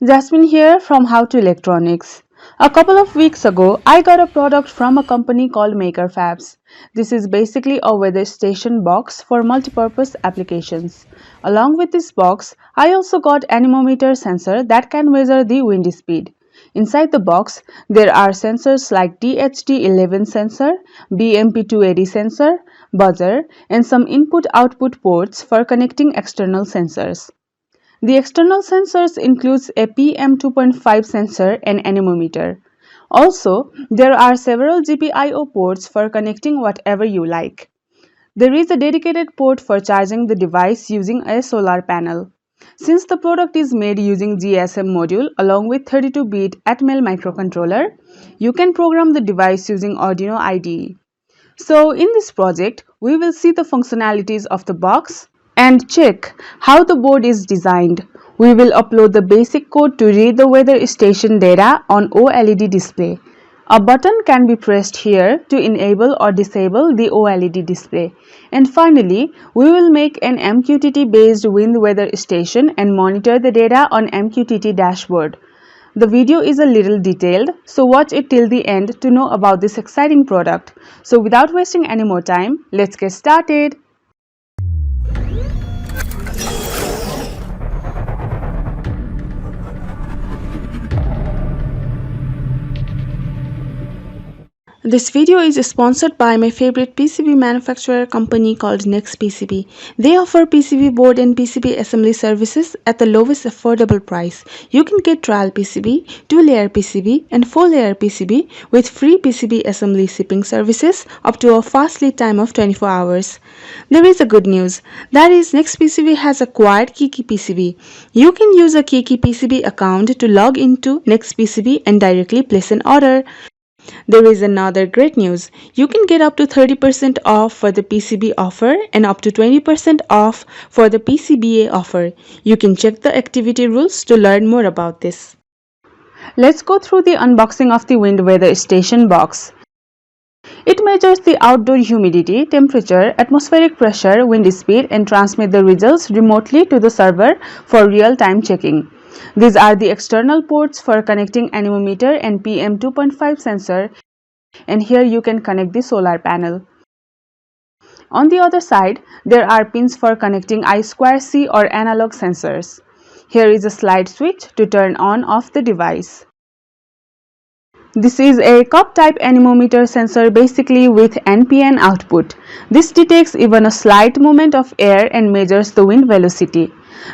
Jasmine here from How to Electronics. A couple of weeks ago, I got a product from a company called MakerFabs. This is basically a weather station box for multipurpose applications. Along with this box, I also got anemometer sensor that can measure the wind speed. Inside the box, there are sensors like DHT11 sensor, BMP280 sensor, buzzer, and some input-output ports for connecting external sensors. The external sensors includes a PM2.5 sensor and anemometer. Also, there are several GPIO ports for connecting whatever you like. There is a dedicated port for charging the device using a solar panel. Since the product is made using GSM module along with 32-bit Atmel microcontroller, you can program the device using Arduino IDE. So in this project, we will see the functionalities of the box and check how the board is designed. We will upload the basic code to read the weather station data on OLED display. A button can be pressed here to enable or disable the OLED display. And finally, we will make an MQTT based wind weather station and monitor the data on MQTT dashboard. The video is a little detailed, so watch it till the end to know about this exciting product. So without wasting any more time, let's get started. This video is sponsored by my favorite PCB manufacturer company called NextPCB. They offer PCB board and PCB assembly services at the lowest affordable price. You can get trial PCB, 2-layer PCB and 4-layer PCB with free PCB assembly shipping services up to a fast lead time of 24 hours. There is a good news. That is, NextPCB has acquired Kiki PCB. You can use a Kiki PCB account to log into NextPCB and directly place an order. There is another great news. You can get up to 30% off for the PCB offer and up to 20% off for the PCBA offer. You can check the activity rules to learn more about this. Let's go through the unboxing of the wind weather station box. It measures the outdoor humidity, temperature, atmospheric pressure, wind speed and transmits the results remotely to the server for real-time checking. These are the external ports for connecting anemometer and PM2.5 sensor, and here you can connect the solar panel. On the other side, there are pins for connecting I2C or analog sensors. Here is a slide switch to turn on off the device. This is a cup type anemometer sensor basically with NPN output. This detects even a slight movement of air and measures the wind velocity.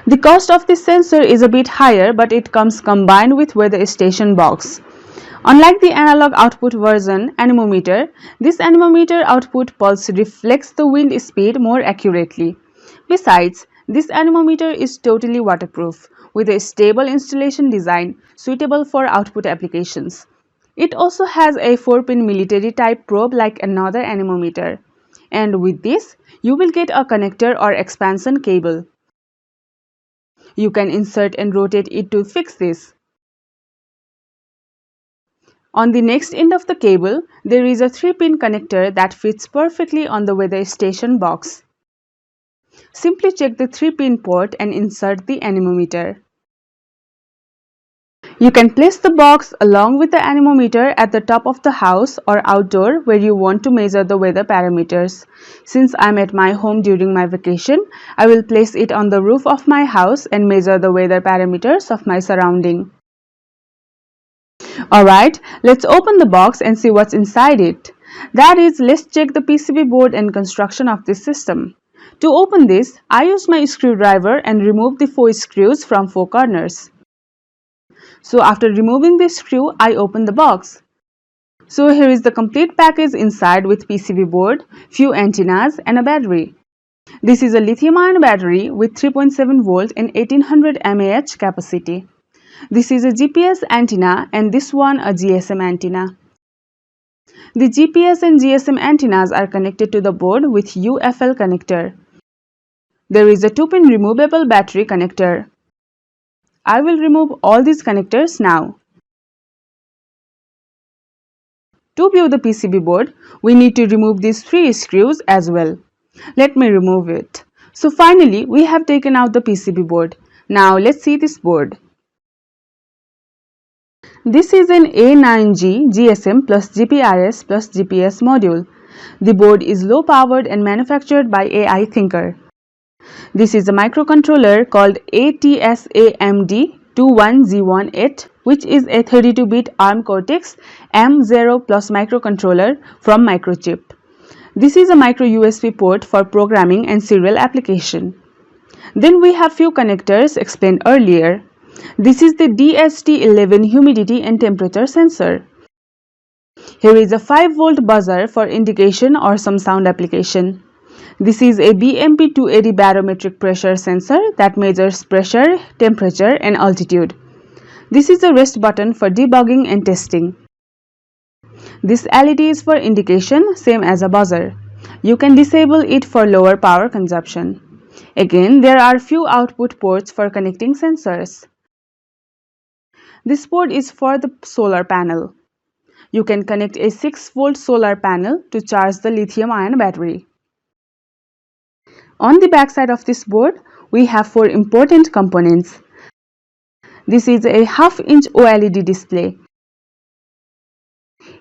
The cost of this sensor is a bit higher, but it comes combined with weather station box. Unlike the analog output version anemometer, this anemometer output pulse reflects the wind speed more accurately. Besides, this anemometer is totally waterproof with a stable installation design suitable for output applications. It also has a 4-pin military type probe like another anemometer. And with this, you will get a connector or expansion cable. You can insert and rotate it to fix this. On the next end of the cable, there is a 3-pin connector that fits perfectly on the weather station box. Simply check the 3-pin port and insert the anemometer. You can place the box along with the anemometer at the top of the house or outdoor where you want to measure the weather parameters. Since I am at my home during my vacation, I will place it on the roof of my house and measure the weather parameters of my surrounding. Alright, let's open the box and see what's inside it. That is, let's check the PCB board and construction of this system. To open this, I use my screwdriver and remove the 4 screws from 4 corners. So after removing the screw, I open the box. So here is the complete package inside with PCB board, few antennas and a battery. This is a lithium-ion battery with 3.7 volt and 1800 mAh capacity. This is a GPS antenna and this one a GSM antenna. The GPS and GSM antennas are connected to the board with UFL connector. There is a 2-pin removable battery connector. I will remove all these connectors now. To view the PCB board, we need to remove these 3 screws as well. Let me remove it. So finally, we have taken out the PCB board. Now let's see this board. This is an A9G GSM plus GPRS plus GPS module. The board is low powered and manufactured by AI Thinker. This is a microcontroller called ATSAMD21Z18, which is a 32-bit ARM Cortex M0 Plus microcontroller from Microchip. This is a micro USB port for programming and serial application. Then we have few connectors explained earlier. This is the DHT11 humidity and temperature sensor. Here is a 5-volt buzzer for indication or some sound application. This is a BMP280 barometric pressure sensor that measures pressure, temperature and altitude. This is a rest button for debugging and testing. This LED is for indication, same as a buzzer. You can disable it for lower power consumption. Again, there are few output ports for connecting sensors. This port is for the solar panel. You can connect a 6-volt solar panel to charge the lithium-ion battery. On the back side of this board, we have 4 important components. This is a half-inch OLED display.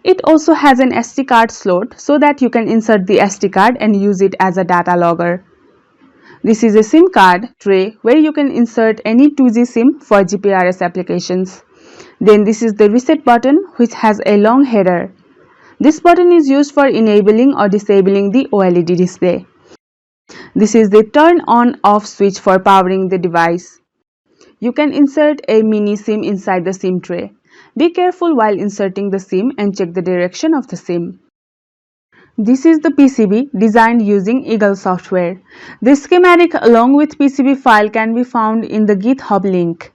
It also has an SD card slot so that you can insert the SD card and use it as a data logger. This is a SIM card tray where you can insert any 2G SIM for GPRS applications. Then this is the reset button, which has a long header. This button is used for enabling or disabling the OLED display. This is the turn on off switch for powering the device. You can insert a mini SIM inside the SIM tray. Be careful while inserting the SIM and check the direction of the SIM. This is the PCB designed using Eagle software. The schematic along with PCB file can be found in the GitHub link.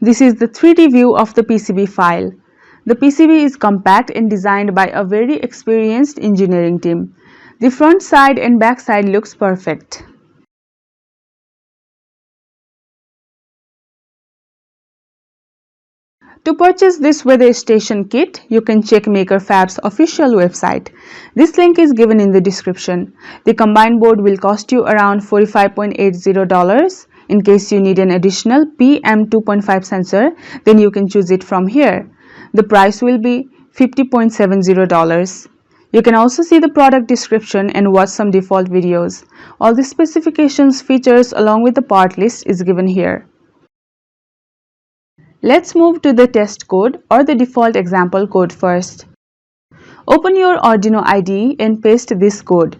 This is the 3D view of the PCB file. The PCB is compact and designed by a very experienced engineering team. The front side and back side looks perfect. To purchase this weather station kit, you can check MakerFab's official website. This link is given in the description. The combined board will cost you around $45.80. In case you need an additional PM2.5 sensor, then you can choose it from here. The price will be $50.70. You can also see the product description and watch some default videos. All the specifications, features along with the part list is given here. Let's move to the test code or the default example code first. Open your Arduino IDE and paste this code.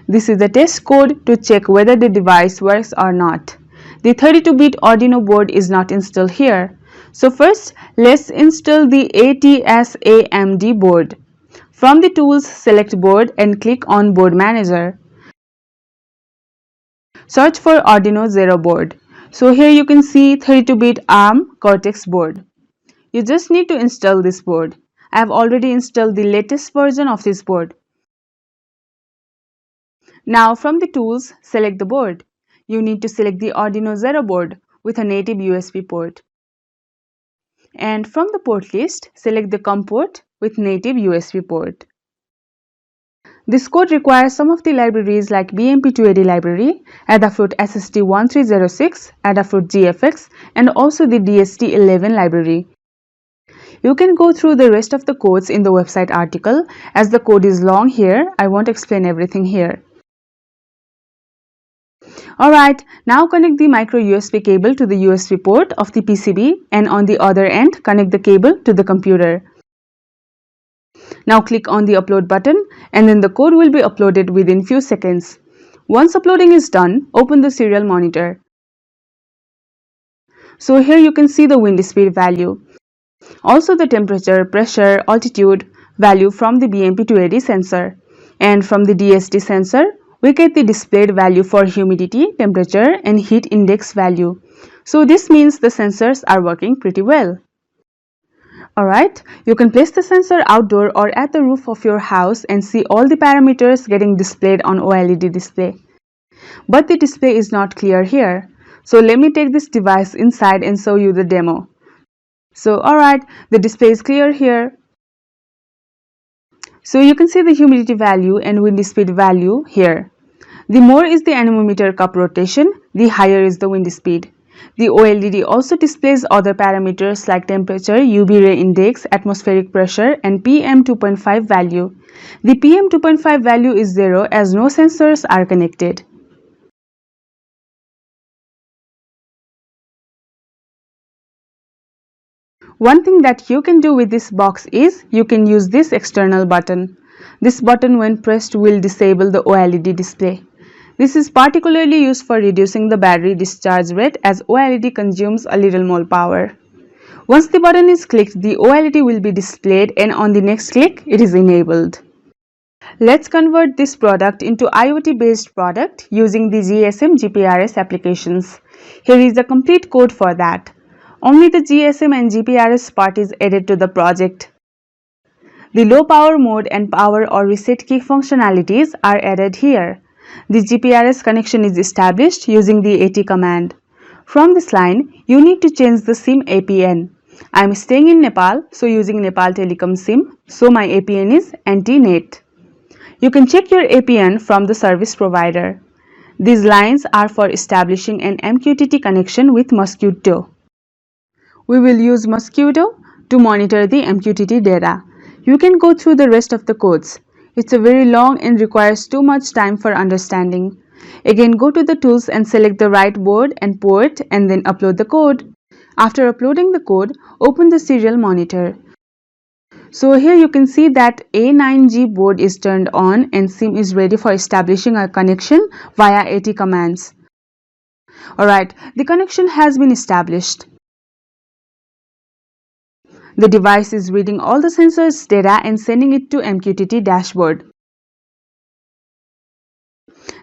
This is the test code to check whether the device works or not. The 32-bit Arduino board is not installed here. So first, let's install the ATSAMD board. From the tools, select board and click on Board Manager. Search for Arduino Zero board. So here you can see 32-bit ARM Cortex board. You just need to install this board. I have already installed the latest version of this board. Now from the tools, select the board. You need to select the Arduino Zero board with a native USB port. And from the port list, select the COM port with native USB port. This code requires some of the libraries like BMP280 library, Adafruit SST1306, Adafruit GFX, and also the DHT11 library. You can go through the rest of the codes in the website article. As the code is long here, I won't explain everything here. Alright, now connect the micro USB cable to the USB port of the PCB and on the other end, connect the cable to the computer. Now click on the upload button and then the code will be uploaded within few seconds. Once uploading is done, open the serial monitor. So here you can see the wind speed value. Also the temperature, pressure, altitude value from the BMP280 sensor. And from the DHT sensor, we get the displayed value for humidity, temperature and heat index value. So this means the sensors are working pretty well. Alright, you can place the sensor outdoor or at the roof of your house and see all the parameters getting displayed on OLED display. But the display is not clear here. So let me take this device inside and show you the demo. So alright, the display is clear here. So you can see the humidity value and wind speed value here. The more is the anemometer cup rotation, the higher is the wind speed. The OLED also displays other parameters like temperature, UV ray index, atmospheric pressure, and PM 2.5 value. The PM 2.5 value is 0 as no sensors are connected. One thing that you can do with this box is you can use this external button. This button when pressed will disable the OLED display. This is particularly used for reducing the battery discharge rate as OLED consumes a little more power. Once the button is clicked, the OLED will be displayed and on the next click, it is enabled. Let's convert this product into IoT based product using the GSM GPRS applications. Here is the complete code for that. Only the GSM and GPRS part is added to the project. The low power mode and power or reset key functionalities are added here. The GPRS connection is established using the AT command. From this line, you need to change the SIM APN. I am staying in Nepal, so using Nepal Telecom SIM, so my APN is NT-NET. You can check your APN from the service provider. These lines are for establishing an MQTT connection with Mosquitto. We will use Mosquitto to monitor the MQTT data. You can go through the rest of the codes. It's a very long and requires too much time for understanding. Again, go to the tools and select the right board and port and then upload the code. After uploading the code, open the serial monitor. So here you can see that A9G board is turned on and SIM is ready for establishing a connection via AT commands. Alright, the connection has been established. The device is reading all the sensors data and sending it to MQTT dashboard.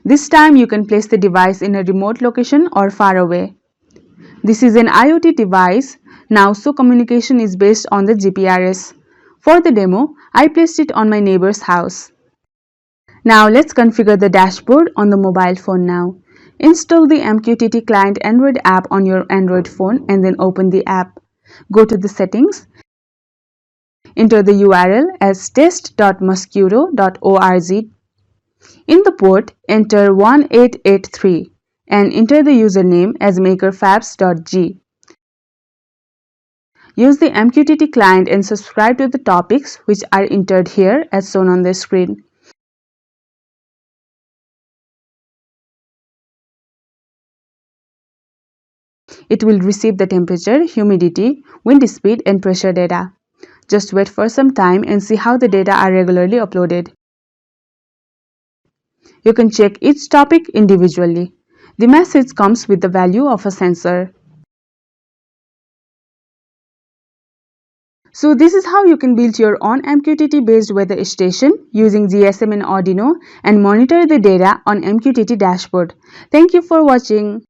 This time you can place the device in a remote location or far away. This is an IoT device now, so communication is based on the GPRS. For the demo, I placed it on my neighbor's house. Now let's configure the dashboard on the mobile phone now. Install the MQTT client Android app on your Android phone and then open the app. Go to the settings. Enter the URL as test.mosquitto.org. In the port, enter 1883 and enter the username as makerfabs.g. Use the MQTT client and subscribe to the topics which are entered here as shown on the screen. It will receive the temperature, humidity, wind speed and pressure data. Just wait for some time and see how the data are regularly uploaded. You can check each topic individually. The message comes with the value of a sensor. So this is how you can build your own MQTT based weather station using GSM and Arduino and monitor the data on MQTT dashboard. Thank you for watching.